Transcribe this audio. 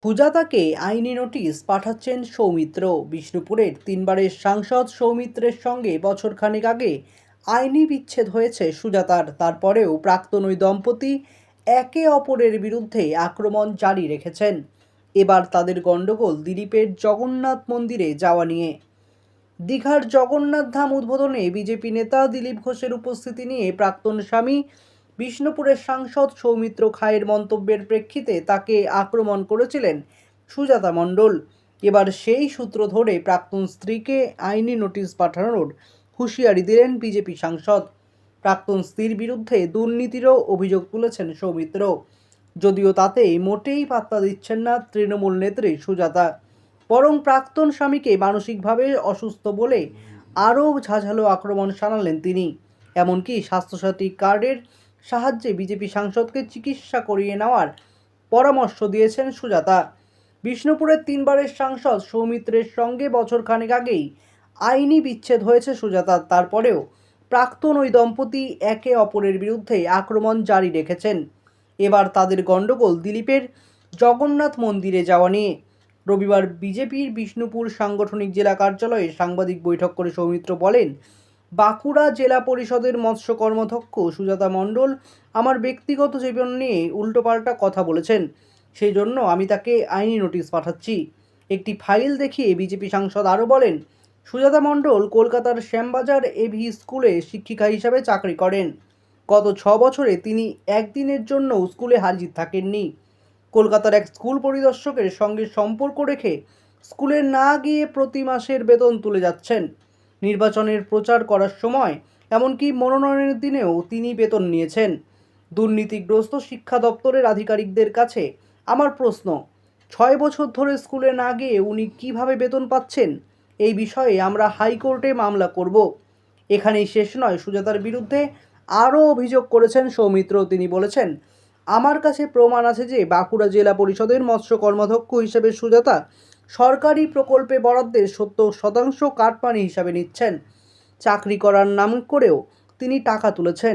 সুজাতাকে আইনি নোটিশ পাঠাচ্ছেন সৌমিত্র। বিষ্ণুপুরের তিনবারের সাংসদ সৌমিত্রের সঙ্গে বছরখানেক আগে আইনি বিচ্ছেদ হয়েছে সুজাতার। তারপরেও প্রাক্তন ওই দম্পতি একে অপরের বিরুদ্ধে আক্রমণ জারি রেখেছেন। এবার তাদের গণ্ডগোল দিলীপের জগন্নাথ মন্দিরে যাওয়া নিয়ে। দীঘার জগন্নাথ ধাম উদ্বোধনে বিজেপি নেতা দিলীপ ঘোষের উপস্থিতি নিয়ে প্রাক্তন স্বামী বিষ্ণুপুরের সাংসদ সৌমিত্র খায়ের মন্তব্যের প্রেক্ষিতে তাকে আক্রমণ করেছিলেন সুজাতা মণ্ডল। এবার সেই সূত্র ধরে প্রাক্তন স্ত্রীকে আইনি নোটিশ পাঠানোর হুঁশিয়ারি দিলেন বিজেপি সাংসদ। প্রাক্তন স্ত্রীর বিরুদ্ধে দুর্নীতিরও অভিযোগ তুলেছেন সৌমিত্র, যদিও তাতে মোটেই পাত্তা দিচ্ছেন না তৃণমূল নেত্রী সুজাতা। বরং প্রাক্তন স্বামীকে মানসিকভাবে অসুস্থ বলে আরও ঝাঁঝালো আক্রমণ শানালেন তিনি। এমনকি স্বাস্থ্যসাথী কার্ডের সাহায্যে বিজেপি সাংসদকে চিকিৎসা করিয়ে নেওয়ার পরামর্শ দিয়েছেন সুজাতা। বিষ্ণুপুরের তিনবারের সাংসদ সৌমিত্রের সঙ্গে বছরখানেক আগেই আইনি বিচ্ছেদ হয়েছে সুজাতার। তারপরেও প্রাক্তন ওই দম্পতি একে অপরের বিরুদ্ধে আক্রমণ জারি রেখেছেন। এবার তাদের গণ্ডগোল দিলীপের জগন্নাথ মন্দিরে যাওয়া নিয়ে। রবিবার বিজেপির বিষ্ণুপুর সাংগঠনিক জেলা কার্যালয়ে সাংবাদিক বৈঠক করে সৌমিত্র বলেন, বাঁকুড়া জেলা পরিষদের মৎস্য কর্মাধ্যক্ষ সুজাতা মণ্ডল আমার ব্যক্তিগত জীবন নিয়ে উল্টোপাল্টা কথা বলেছেন, সেই জন্য আমি তাকে আইনি নোটিশ পাঠাচ্ছি। একটি ফাইল দেখিয়ে বিজেপি সাংসদ আরও বলেন, সুজাতা মণ্ডল কলকাতার শ্যামবাজার এভি স্কুলে শিক্ষিকা হিসাবে চাকরি করেন। গত 6 বছরে তিনি একদিনের জন্য স্কুলে হাজির থাকেননি। কলকাতার এক স্কুল পরিদর্শকের সঙ্গে সম্পর্ক রেখে স্কুলে না গিয়ে প্রতি মাসের বেতন তুলে যাচ্ছেন। নির্বাচনের প্রচার করার সময় এমনকি মনোনয়নের দিনেও তিনি বেতন নিয়েছেন। দুর্নীতিগ্রস্ত শিক্ষা দপ্তরের আধিকারিকদের কাছে আমার প্রশ্ন, 6 বছর ধরে স্কুলে না গিয়ে উনি কিভাবে বেতন পাচ্ছেন? এই বিষয়ে আমরা হাইকোর্টে মামলা করব। এখানেই শেষ নয়, সুজাতার বিরুদ্ধে আরও অভিযোগ করেছেন সৌমিত্র। তিনি বলেছেন, আমার কাছে প্রমাণ আছে যে বাঁকুড়া জেলা পরিষদের মৎস্য কর্মাধ্যক্ষ হিসেবে সুজাতা সরকারি প্রকল্পে বরাদ্দের 70% কাটমানি হিসাবে নিচ্ছেন। চাকরি করার নাম করেও তিনি টাকা তুলেছেন।